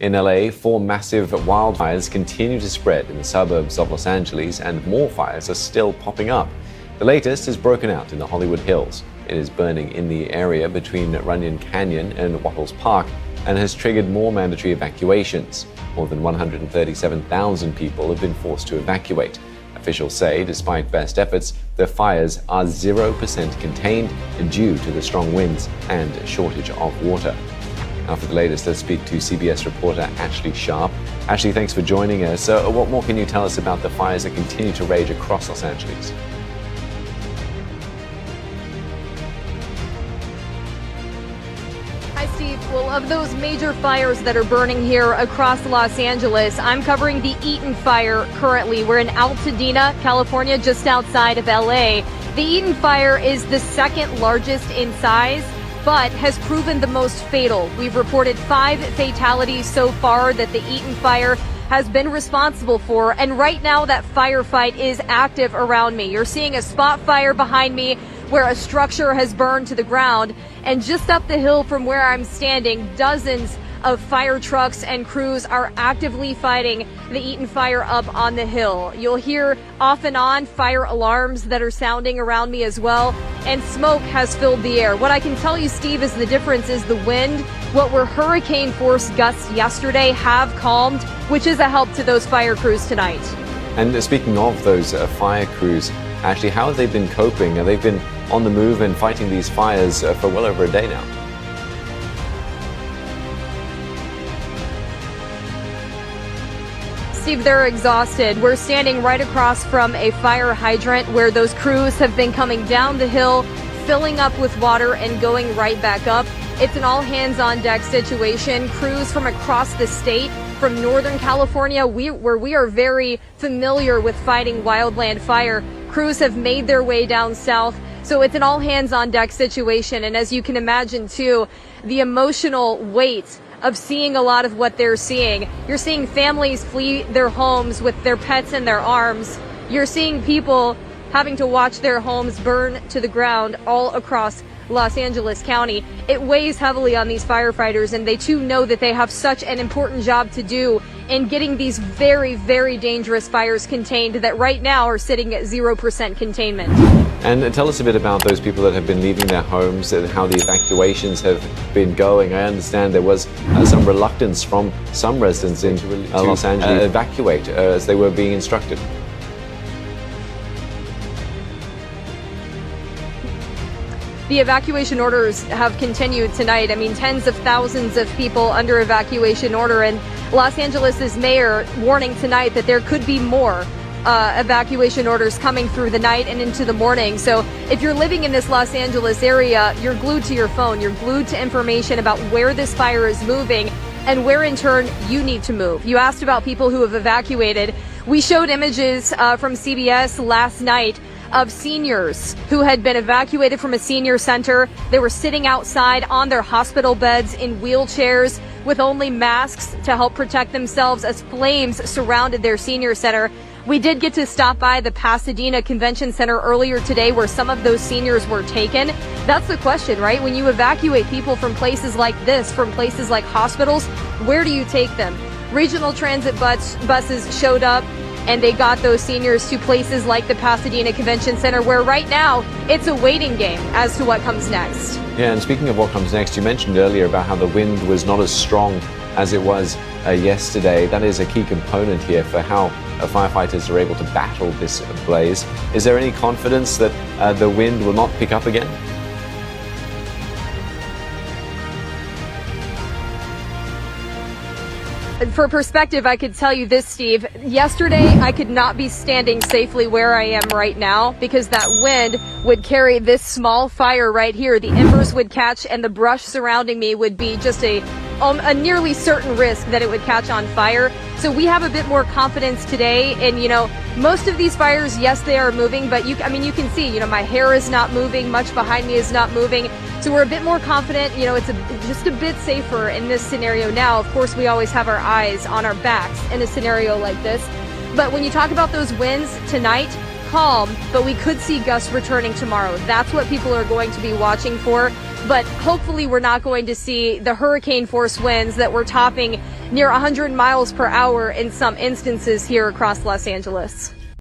In LA, 4 massive wildfires continue to spread in the suburbs of Los Angeles, and more fires are still popping up. The latest is broken out in the Hollywood Hills. It is burning in the area between Runyon Canyon and Wattles Park and has triggered more mandatory evacuations. More than 137,000 people have been forced to evacuate. Officials say, despite best efforts, the fires are 0% contained due to the strong winds and shortage of water. Now for the latest, let's speak to CBS reporter Ashley Sharp. Ashley, thanks for joining us. What more can you tell us about the fires that continue to rage across Los Angeles? Hi, Steve. Well, of those major fires that are burning here across Los Angeles, I'm covering the Eaton fire currently. We're in Altadena, California, just outside of LA. The Eaton fire is the second largest in size, but has proven the most fatal. We've reported 5 fatalities so far that the Eaton fire has been responsible for, and right now that firefight is active around me. You're seeing a spot fire behind me where a structure has burned to the ground, and just up the hill from where I'm standing, dozens of fire trucks and crews are actively fighting the Eaton fire up on the hill. You'll hear off and on fire alarms that are sounding around me as well, and smoke has filled the air. What I can tell you, Steve, is the difference is the wind. What were hurricane force gusts yesterday have calmed, which is a help to those fire crews tonight. And speaking of those fire crews, Ashley, how have they been coping? They've been on the move and fighting these fires for well over a day now. Steve, they're exhausted. We're standing right across from a fire hydrant where those crews have been coming down the hill, filling up with water and going right back up. It's an all hands on deck situation. Crews from across the state, from Northern California, where we are very familiar with fighting wildland fire. Crews have made their way down south. So it's an all hands on deck situation. And as you can imagine, too, the emotional weight of seeing a lot of what they're seeing. You're seeing families flee their homes with their pets in their arms. You're seeing people having to watch their homes burn to the ground all across Los Angeles County. It weighs heavily on these firefighters, and they too know that they have such an important job to do in getting these very, very dangerous fires contained that right now are sitting at 0% containment. And tell us a bit about those people that have been leaving their homes and how the evacuations have been going. I understand there was some reluctance from some residents in Los Angeles to evacuate as they were being instructed. The evacuation orders have continued tonight. I mean, tens of thousands of people under evacuation order, and Los Angeles' mayor warning tonight that there could be more evacuation orders coming through the night and into the morning. So if you're living in this Los Angeles area, you're glued to your phone. You're glued to information about where this fire is moving and where in turn you need to move. You asked about people who have evacuated. We showed images from CBS last night of seniors who had been evacuated from a senior center. They were sitting outside on their hospital beds in wheelchairs with only masks to help protect themselves as flames surrounded their senior center. We did get to stop by the Pasadena Convention Center earlier today where some of those seniors were taken. That's the question, right? When you evacuate people from places like this, from places like hospitals, where do you take them? Regional transit buses showed up, and they got those seniors to places like the Pasadena Convention Center, where right now it's a waiting game as to what comes next. Yeah, and speaking of what comes next, you mentioned earlier about how the wind was not as strong as it was yesterday. That is a key component here for how firefighters are able to battle this blaze. Is there any confidence that the wind will not pick up again? For perspective, I could tell you this, Steve. Yesterday, I could not be standing safely where I am right now because that wind would carry this small fire right here. The embers would catch and the brush surrounding me would be just a nearly certain risk that it would catch on fire. So we have a bit more confidence today. And, you know, most of these fires, yes, they are moving, but you can see, you know, my hair is not moving, much behind me is not moving. So we're a bit more confident, you know, it's just a bit safer in this scenario now. Of course, we always have our eyes on our backs in a scenario like this. But when you talk about those winds tonight, calm, but we could see gusts returning tomorrow. That's what people are going to be watching for. but hopefully we're not going to see the hurricane force winds that were topping near 100 miles per hour in some instances here across Los Angeles.